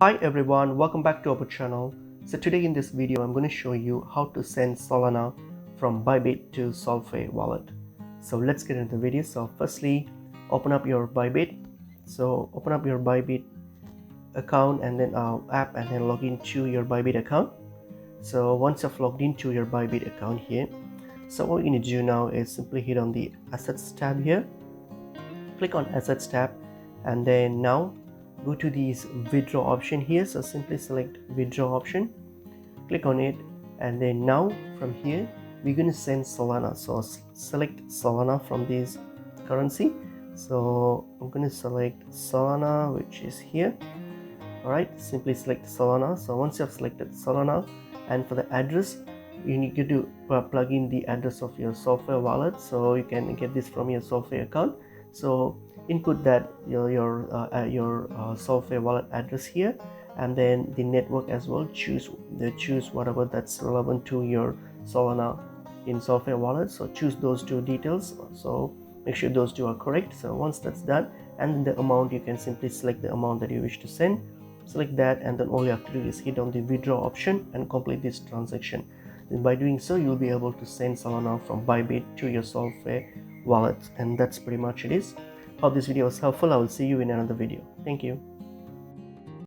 Hi everyone, welcome back to our channel. So today in this video I'm going to show you how to send Solana from Bybit to Solflare Wallet. So let's get into the video. So firstly, open up your Bybit. So open up your Bybit account and then app and then log into your Bybit account. So once you've logged into your Bybit account here, so what you need to do now is simply hit on the Assets tab here. Click on Assets tab and then now go to this withdraw option here. So simply select withdraw option, click on it, and then now from here we're going to send Solana. So select Solana from this currency. So I'm going to select Solana, which is here. Alright, simply select Solana. So once you have selected Solana, and for the address you need to plug in the address of your Solflare wallet, so you can get this from your Solflare account. So input that your Solflare wallet address here, and then the network as well. Choose whatever that's relevant to your Solana in Solflare wallet. So choose those two details. So make sure those two are correct. So once that's done, and the amount, you can simply select the amount that you wish to send. Select that, and then all you have to do is hit on the withdraw option and complete this transaction. And by doing so, you'll be able to send Solana from Bybit to your Solflare wallet, and that's pretty much it is. Hope this video was helpful. I will see you in another video. Thank you.